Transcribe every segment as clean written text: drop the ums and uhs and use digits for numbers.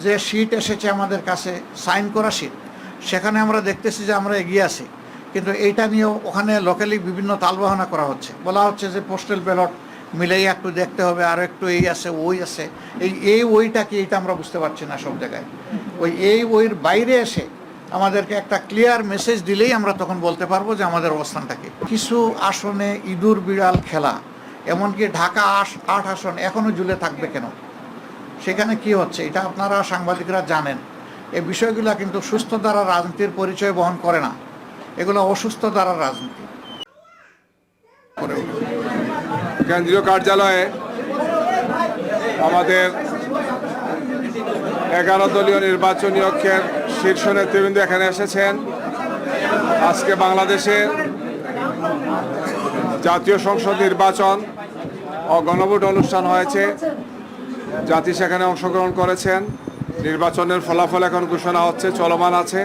যে শীট এসেছে আমাদের কাছে, সাইন করা শীট, সেখানে আমরা দেখতেছি যে আমরা এগিয়ে আছি, কিন্তু এইটা নিয়েও ওখানে লোকালি বিভিন্ন তালবাহানা করা হচ্ছে। বলা হচ্ছে যে পোস্টাল ব্যালট মিলেই একটু দেখতে হবে, আর একটু এই আছে ওই আছে। এই ওইটা কি, এটা আমরা বুঝতে পারছি না সব জায়গায়। ওইর বাইরে এসে আমাদেরকে একটা ক্লিয়ার মেসেজ দিলেই আমরা তখন বলতে পারবো যে আমাদের অবস্থানটা কি। কিছু আসনে ইঁদুর বিড়াল খেলা, এমনকি ঢাকা 8 আসন এখনও ঝুলে থাকবে কেন, সেখানে কি হচ্ছে এটা আপনারা সাংবাদিকরা জানেন। এই বিষয়গুলো কিন্তু সুস্থ ধারার রাজনীতির পরিচয় বহন করে না, এগুলো অসুস্থ ধারার রাজনীতি। কেন্দ্রীয় কার্যালয়ে আমাদের 11 দলীয় নির্বাচনী ঐক্যের শীর্ষ নেতৃবৃন্দ এখানে এসেছেন। আজকে বাংলাদেশে জাতীয় সংসদ নির্বাচন ও গণভোট অনুষ্ঠান হয়েছে, জাতি সেখানে অংশগ্রহণ করেছেন। নির্বাচনের ফলাফল এখন ঘোষণা হচ্ছে, চলমান আছে।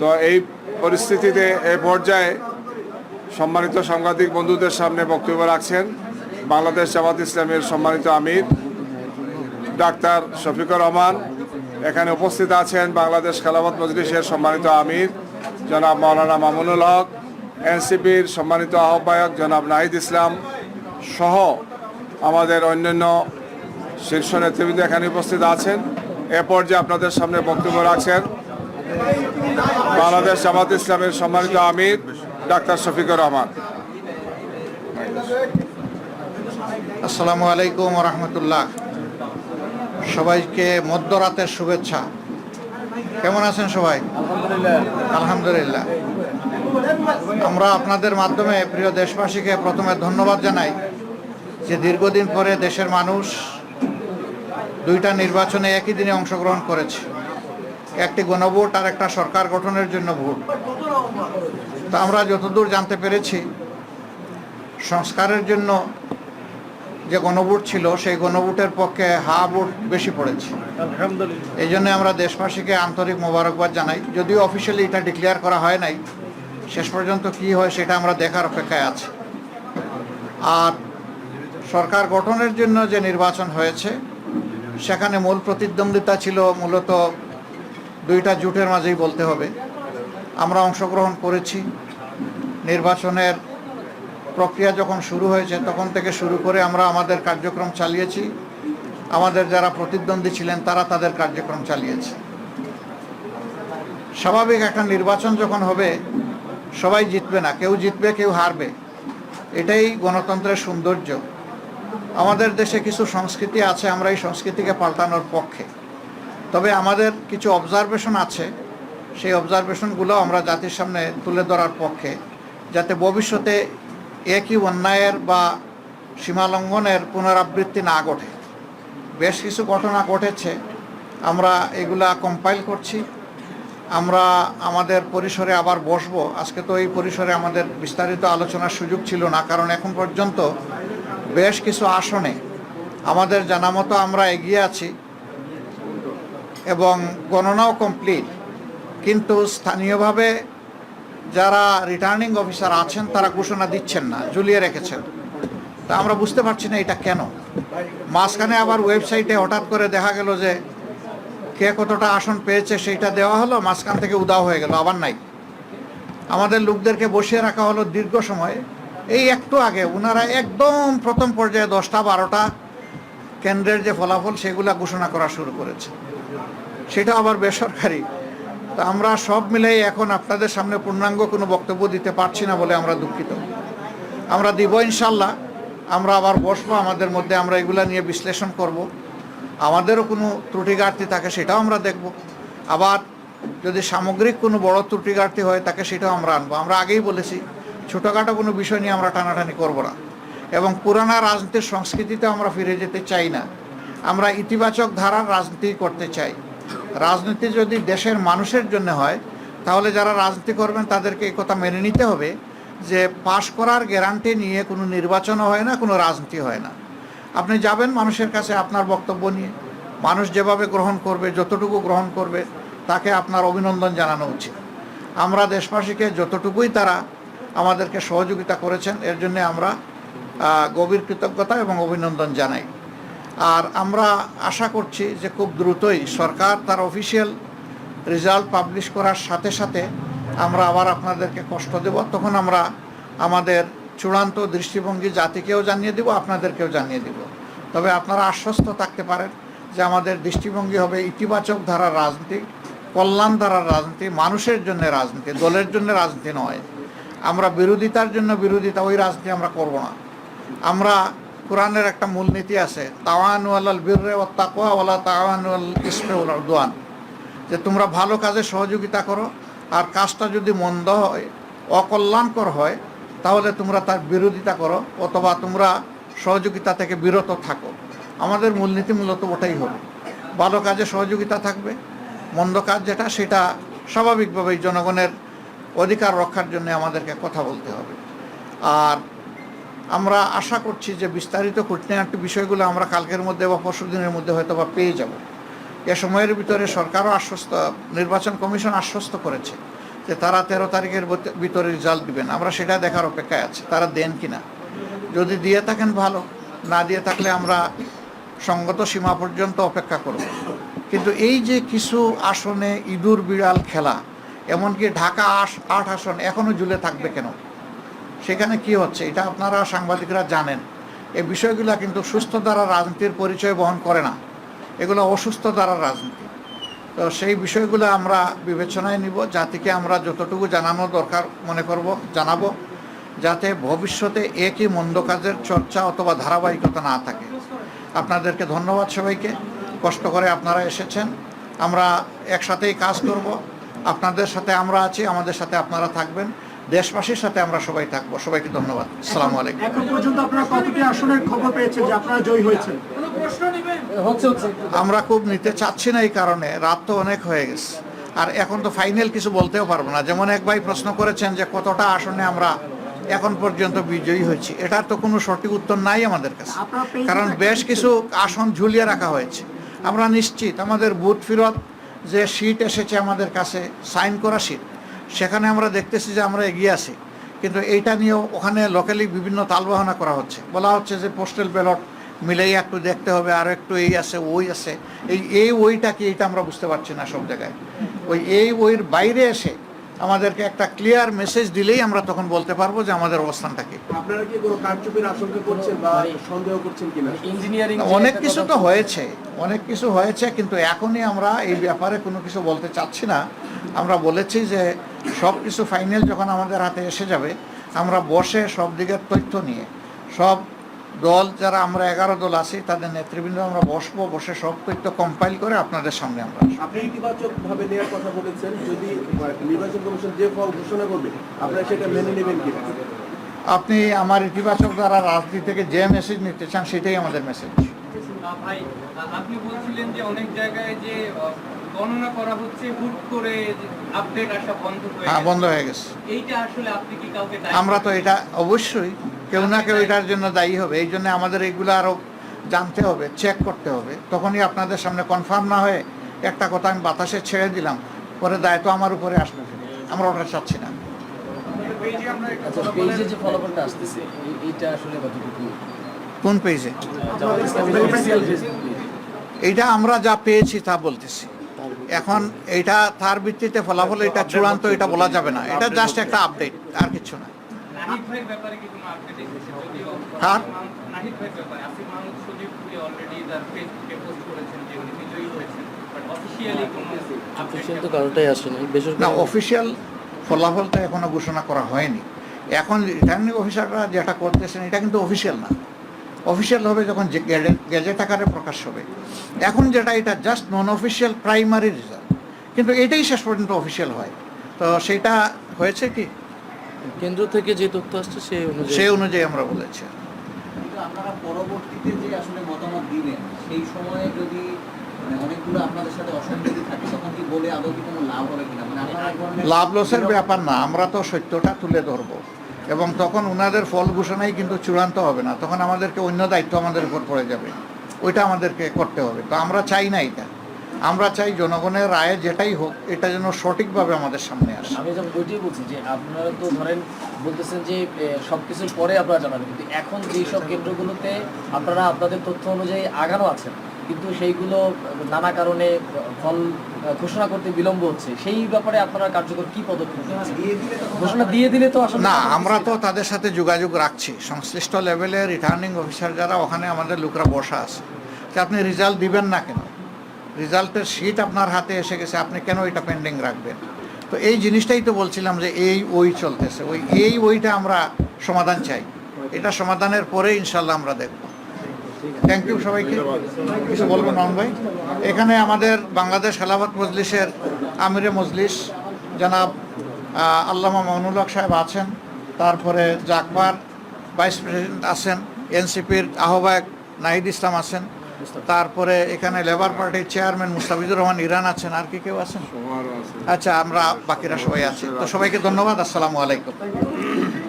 তো এই পরিস্থিতিতে এই পর্যায়ে সম্মানিত সাংবাদিক বন্ধুদের সামনে বক্তব্য রাখছেন বাংলাদেশ জামাত ইসলামের সম্মানিত আমির ডাক্তার শফিকুর রহমান। এখানে উপস্থিত আছেন বাংলাদেশ খেলাফত মজলিসের সম্মানিত আমির জনাব মাওলানা মামুনুল হক, এনসিপির সম্মানিত আহ্বায়ক জনাব নাহিদ ইসলাম সহ আমাদের অন্যান্য শীর্ষ নেতৃবৃন্দ এখানে উপস্থিত আছেন। এ পর্যায়ে আপনাদের সামনে বক্তব্য রাখছেন বাংলাদেশ জামাত ইসলামের সম্মানিত আমির ডাক্তার শফিকুর রহমান। আসসালামু আলাইকুম রহমতুল্লাহ। সবাইকে মধ্যরাতের শুভেচ্ছা। কেমন আছেন সবাই? আলহামদুলিল্লাহ। আমরা আপনাদের মাধ্যমে প্রিয় দেশবাসীকে প্রথমে ধন্যবাদ জানাই যে দীর্ঘদিন পরে দেশের মানুষ 2টা নির্বাচনে একই দিনে অংশগ্রহণ করেছে, একটি গণভোট আর একটা সরকার গঠনের জন্য ভোট। তা আমরা যতদূর জানতে পেরেছি, সংস্কারের জন্য যে গণভোট ছিল সেই গণভোটের পক্ষে হা ভোট বেশি পড়েছে। এই জন্য আমরা দেশবাসীকে আন্তরিক মোবারকবাদ জানাই। যদিও অফিসিয়ালি এটা ডিক্লেয়ার করা হয় নাই, শেষ পর্যন্ত কি হয় সেটা আমরা দেখার অপেক্ষায় আছি। আর সরকার গঠনের জন্য যে নির্বাচন হয়েছে সেখানে মূল প্রতিদ্বন্দ্বিতা ছিল মূলত 2টা জোটের মাঝেই বলতে হবে। আমরা অংশগ্রহণ করেছি। নির্বাচনের প্রক্রিয়া যখন শুরু হয়েছে তখন থেকে শুরু করে আমরা আমাদের কার্যক্রম চালিয়েছি। আমাদের যারা প্রতিদ্বন্দ্বী ছিলেন তারা তাদের কার্যক্রম চালিয়েছে। স্বাভাবিক একটা নির্বাচন যখন হবে সবাই জিতবে না, কেউ জিতবে কেউ হারবে, এটাই গণতন্ত্রের সৌন্দর্য। আমাদের দেশে কিছু সংস্কৃতি আছে, আমরা এই সংস্কৃতিকে পাল্টানোর পক্ষে। তবে আমাদের কিছু অবজারভেশন আছে, সেই অবজারভেশনগুলো আমরা জাতির সামনে তুলে ধরার পক্ষে, যাতে ভবিষ্যতে একই অন্যায়ের বা সীমালঙ্ঘনের পুনরাবৃত্তি না ঘটে। বেশ কিছু ঘটনা ঘটেছে, আমরা এগুলা কম্পাইল করছি। আমরা আমাদের পরিসরে আবার বসবো। আজকে তো এই পরিসরে আমাদের বিস্তারিত আলোচনার সুযোগ ছিল না, কারণ এখন পর্যন্ত বেশ কিছু আসনে আমাদের জানা মতো আমরা এগিয়ে আছি এবং গণনাও কমপ্লিট। কিন্তু স্থানীয়ভাবে যারা রিটার্নিং অফিসার আছেন তারা ঘোষণা দিচ্ছেন না, ঝুলিয়ে রেখেছেন। তা আমরা বুঝতে পারছি না এটা কেন। মাঝখানে আবার ওয়েবসাইটে হঠাৎ করে দেখা গেল যে কে কতটা আসন পেয়েছে সেইটা দেওয়া হলো, মাঝখান থেকে উদাও হয়ে গেল, আবার নাই। আমাদের লোকদেরকে বসিয়ে রাখা হলো দীর্ঘ সময়। এই একটু আগে ওনারা একদম প্রথম পর্যায়ে 10টা 12টা কেন্দ্রের যে ফলাফল সেগুলা ঘোষণা করা শুরু করেছে, সেটা আবার বেসরকারি। তা আমরা সব মিলেই এখন আপনাদের সামনে পূর্ণাঙ্গ কোনো বক্তব্য দিতে পারছি না বলে আমরা দুঃখিত। আমরা দিব ইনশাল্লাহ। আমরা আবার বসবো, আমাদের মধ্যে আমরা এগুলা নিয়ে বিশ্লেষণ করব। আমাদেরও কোনো ত্রুটি ঘাটতি থাকে সেটাও আমরা দেখব। আবার যদি সামগ্রিক কোনো বড় ত্রুটি ঘাটতি হয় তাকে সেটাও আমরা আনবো। আমরা আগেই বলেছি ছোটোখাটো কোনো বিষয় নিয়ে আমরা টানাটানি করব না, এবং পুরানা রাজনীতির সংস্কৃতিতে আমরা ফিরে যেতে চাই না। আমরা ইতিবাচক ধারার রাজনীতি করতে চাই। রাজনীতি যদি দেশের মানুষের জন্য হয় তাহলে যারা রাজনীতি করবেন তাদেরকে এই কথা মেনে নিতে হবে যে পাশ করার গ্যারান্টি নিয়ে কোনো নির্বাচনও হয় না, কোনো রাজনীতি হয় না। আপনি যাবেন মানুষের কাছে আপনার বক্তব্য নিয়ে, মানুষ যেভাবে গ্রহণ করবে, যতটুকু গ্রহণ করবে তাকে আপনার অভিনন্দন জানানো উচিত। আমরা দেশবাসীকে যতটুকুই তারা আমাদেরকে সহযোগিতা করেছেন এর জন্য আমরা গভীর কৃতজ্ঞতা এবং অভিনন্দন জানাই। আর আমরা আশা করছি যে খুব দ্রুতই সরকার তার অফিসিয়াল রেজাল্ট পাবলিশ করার সাথে সাথে আমরা আবার আপনাদেরকে কষ্ট দেব, তখন আমরা আমাদের চূড়ান্ত দৃষ্টিভঙ্গি জাতিকেও জানিয়ে দেব, আপনাদেরকেও জানিয়ে দেব। তবে আপনারা আশ্বস্ত থাকতে পারেন যে আমাদের দৃষ্টিভঙ্গি হবে ইতিবাচক ধারার রাজনীতি, কল্যাণ ধারার রাজনীতি, মানুষের জন্য রাজনীতি, দলের জন্য রাজনীতি নয়। আমরা বিরোধিতার জন্য বিরোধিতা, ওই রাজনীতি আমরা করব না। আমরা কোরআনের একটা মূলনীতি আছে, তাওয়ানু আলাল বিররি ওয়াত তাকওয়া ওয়ালা তাওয়ানু আলাল ইসমি ওয়াল উদওয়ান, যে তোমরা ভালো কাজে সহযোগিতা করো, আর কাজটা যদি মন্দ হয়, অকল্যাণকর হয়, তাহলে তোমরা তার বিরোধিতা করো অথবা তোমরা সহযোগিতা থেকে বিরত থাকো। আমাদের মূলনীতি মূলত ওটাই হবে, ভালো কাজে সহযোগিতা থাকবে, মন্দ কাজ যেটা সেটা স্বাভাবিকভাবেই জনগণের অধিকার রক্ষার জন্য আমাদেরকে কথা বলতে হবে। আর আমরা আশা করছি যে বিস্তারিত খুঁটিনাটি বিষয়গুলো আমরা কালকের মধ্যে বা পরশু দিনের মধ্যে হয়তো বা পেয়ে যাব। এ সময়ের ভিতরে সরকারও নির্বাচন কমিশন আশ্বস্ত করেছে যে তারা 13 তারিখের ভিতরে রেজাল্ট দিবেন। আমরা সেটা দেখার অপেক্ষায় আছি, তারা দেন কিনা। যদি দিয়ে থাকেন ভালো, না দিয়ে থাকলে আমরা সঙ্গত সীমা পর্যন্ত অপেক্ষা করব। কিন্তু এই যে কিছু আসনে ইঁদুর বিড়াল খেলা, এমনকি ঢাকা 8 আসন এখনও ঝুলে থাকবে কেন, সেখানে কি হচ্ছে এটা আপনারা সাংবাদিকরা জানেন। এই বিষয়গুলো কিন্তু সুস্থ ধারার রাজনীতির পরিচয় বহন করে না, এগুলো অসুস্থ ধারার রাজনীতি। তো সেই বিষয়গুলো আমরা বিবেচনায় নিব, জাতিকে আমরা যতটুকু জানানো দরকার মনে করব জানাবো, যাতে ভবিষ্যতে একই মন্দ কাজের চর্চা অথবা ধারাবাহিকতা না থাকে। আপনাদেরকে ধন্যবাদ সবাইকে, কষ্ট করে আপনারা এসেছেন। আমরা একসাথেই কাজ করব, আপনাদের সাথে আমরা আছি, আমাদের সাথে আপনারা থাকবেন, দেশবাসীর সাথে আমরা সবাই থাকবো। সবাইকে ধন্যবাদ। আসসালামু আলাইকুম। এখন পর্যন্ত আপনারা কতটি আসনের খবর পেয়েছেন যে আপনারা জয়ী হয়েছেন? আমরা খুব নিতে চাচ্ছি না, এই কারণে রাত তো অনেক হয়ে গেছে, আর এখন তো ফাইনাল কিছু বলতেও পারবো না। যেমন এক ভাই প্রশ্ন করেছেন যে কতটা আসনে আমরা এখন পর্যন্ত বিজয়ী হয়েছি, এটার তো কোনো সঠিক উত্তর নাই আমাদের কাছে, কারণ বেশ কিছু আসন ঝুলিয়ে রাখা হয়েছে। আমরা নিশ্চিত আমাদের বুথ ফেরত যে সিট এসেছে আমাদের কাছে, সাইন করা সিট, সেখানে আমরা দেখতেছি যে আমরা এগিয়ে আছি। কিন্তু এইটা নিয়েও ওখানে লোকালি বিভিন্ন তালবাহানা করা হচ্ছে, বলা হচ্ছে যে পোস্টাল ব্যালট মিলেই একটু দেখতে হবে, আর একটু এই আছে ওই আছে। এই ওইটা কি, এটা আমরা বুঝতে পারছি না সব জায়গায়। ওইর বাইরে এসে আমাদেরকে একটা ক্লিয়ার মেসেজ দিলেই আমরা তখন বলতে পারবো যে আমাদের অবস্থানটা কি। আপনারা কি কোনো কারচুপির আশঙ্কা করছেন বা সন্দেহ করছেন কিনা? ইঞ্জিনিয়ারিং অনেক কিছু তো হয়েছে, অনেক কিছু হয়েছে, কিন্তু এখনই আমরা এই ব্যাপারে কোনো কিছু বলতে চাচ্ছি না। আমরা বলেছি যে সব কিছু ফাইনাল যখন আমাদের হাতে এসে যাবে, আমরা বসে সব দিকের তথ্য নিয়ে, সব দল যারা আমরা 11 দল আছি তাদের নেতৃবৃন্দ আমরা বসবো, বসে সব তথ্য কম্পাইল করে আপনাদের সামনে আমরা আসবো। আপনি ইতিবাচক ভাবে নেওয়ার কথা বলেছেন, যদি নির্বাচন কমিশন যে ফল ঘোষণা করবে আপনারা সেটা মেনে নেবেন কিনা? আপনি আমার ইতিবাচক দ্বারা রাজনীতি থেকে যে মেসেজ নিতে চান সেটাই আমাদের মেসেজ। ভাই, আপনি বলছিলেন যে অনেক জায়গায় যে গণনা করা হচ্ছে, হুট করে আপডেট আসা বন্ধ হয়ে হ্যাঁ, গেছে। বন্ধ হয়ে গেছে। এইটা আসলে আপনি কি কাউকে দায়ী আমরা তো করবেন? এটা অবশ্যই কেউ না কেউ এটার জন্য দায়ী হবে, এই জন্য আমাদের এইগুলো আরও জানতে হবে, চেক করতে হবে। তখনই আপনাদের সামনে কনফার্ম না হয়ে একটা কথা আমি বাতাসে ছেড়ে দিলাম, পরে দায়িত্ব আমার উপরে আসবে, আমরা ওটা চাচ্ছি না। আচ্ছা, পেজে যে ফলাফলটা আসতেছে এইটা আসলে কতটুকু? কোন পেজে? জামায়াত ইসলামী এইটা আমরা যা পেয়েছি তা বলতেছি। এখন এইটা তার ভিত্তিতে ফলাফল এটা চূড়ান্ত এটা বলা যাবে না, এটা জাস্ট একটা আপডেট, আর কিছু না। নাহিদ ভাইয়ের ব্যাপারে কি কোনো আপডেট এসেছে? যদিও কার? নাহিদ ভাইয়ের ব্যাপারে আসিফ মাহমুদ সজীব অলরেডি তার ফেসবুকে পোস্ট করেছেন যে উনি বিজয়ী হয়েছেন, বাট অফিশিয়ালি কোনো অফিসিয়াল তো কারোটাই আসে নাই, না, বেসরকারি অফিসিয়াল ফলাফলটা এখনো ঘোষণা করা হয়নি। এখন রিটার্নিং অফিসাররা যেটা করতেছেন এটা কিন্তু অফিসিয়াল না, অফিসিয়াল হবে যখন গেজেট আকারে প্রকাশ হবে। এখন যেটা এটা জাস্ট নন অফিসিয়াল প্রাইমারি রেজাল্ট, কিন্তু এটাই শেষ পর্যন্ত অফিসিয়াল হয়। তো সেটা হয়েছে কি কেন্দ্র থেকে যে তথ্য আসছে সেই অনুযায়ী আমরা বলেছি। কিন্তু আপনারা পরবর্তীতে যে আসলে মতামত দিবেন সেই সময়ে যদি অনেকগুলো আপনাদের সাথে অসঙ্গতি থাকে, তখন কি বলে আদৌ কি কোনো লাভ হবে কিনা? মানে আপনারা এক ধরনের লাভ লসের ব্যাপার না, আমরা তো সত্যটা তুলে ধরবো, এবং তখন ওনাদের ফল ঘোষণাই কিন্তু চূড়ান্ত হবে না, তখন আমাদেরকে অন্য দায়িত্ব আমাদের উপর পড়ে যাবে, ওইটা আমাদেরকে করতে হবে। তো আমরা চাই না এটা, আমরা চাই জনগণের রায়ে যেটাই হোক এটা যেন সঠিকভাবে আমাদের সামনে আসে। আমি যখন ওইটাই বলছি যে আপনারা তো ধরেন বলতেছেন যে সবকিছুর পরে আপনারা জানাবেন, কিন্তু এখন যেসব কেন্দ্রগুলোতে আপনারা আপনাদের তথ্য অনুযায়ী আগানো আছেন কিন্তু সেইগুলো নানা কারণে ফল ঘোষণা করতে বিলম্ব হচ্ছে, সেই ব্যাপারে আপনারা কার্যকর কি পদক্ষেপ নিচ্ছেন? ঘোষণা দিয়ে দিলে তো আসলে না, আমরা তো তাদের সাথে যোগাযোগ রাখছি, সংশ্লিষ্ট লেভেলে রিটার্নিং অফিসার যারা ওখানে আমাদের লোকরা বসা আছে, যে আপনি রেজাল্ট দিবেন না কেন, রেজাল্টের শিট আপনার হাতে এসে গেছে, আপনি কেন এটা পেন্ডিং রাখবেন? তো এই জিনিসটাই তো বলছিলাম যে ওই চলতেছে, ওইটা আমরা সমাধান চাই, এটা সমাধানের পরে ইনশাল্লাহ আমরা দেখব। থ্যাংক ইউ সবাইকে। কিছু বলবো নন ভাই? এখানে আমাদের বাংলাদেশ খেলাফত মজলিসের আমিরে মজলিস জনাব আল্লামা মামুনুল হক সাহেব আছেন, তারপরে জাকবার ভাইস প্রেসিডেন্ট আছেন, এনসিপির আহ্বায়ক নাহিদ ইসলাম আছেন, তারপরে এখানে লেবার পার্টির চেয়ারম্যান মুস্তাফিজুর রহমান ইরান আছেন, আর কি কেউ আছেন? আচ্ছা, আমরা বাকিরা সবাই আছি। তো সবাইকে ধন্যবাদ, আসসালামু আলাইকুম।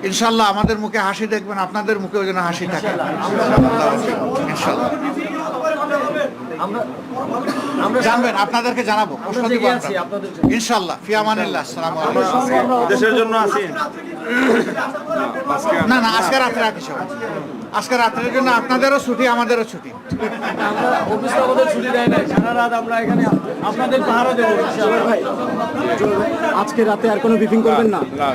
ইনশাল্লাহ আমাদের মুখে হাসি দেখবেন, আপনাদের মুখেও যেন হাসি থাকে ইনশাল্লাহ। আমরা জানবেন, আপনাদেরকে জানাবো, প্রশ্ন দিব জেগে আমরা। আছি আপনাদের জন্য। ইনশাল্লাহ, ফি আমানিল্লাহ, আসসালামু আলাইকুম। দেশের জন্য আছি। না না, আজকে রাত্রে আর কিছু হবে না। আজকে রাত্রের জন্য আপনাদেরও ছুটি, আমাদেরও ছুটি। আমরা অফিস তো আমাদের ছুটি দেয় না, সারা রাত আমরা এখানে আপনাদের পাহারা দেবো। ভাই, আজকে রাতে আর কোনো ব্রিফিং করবেন না? না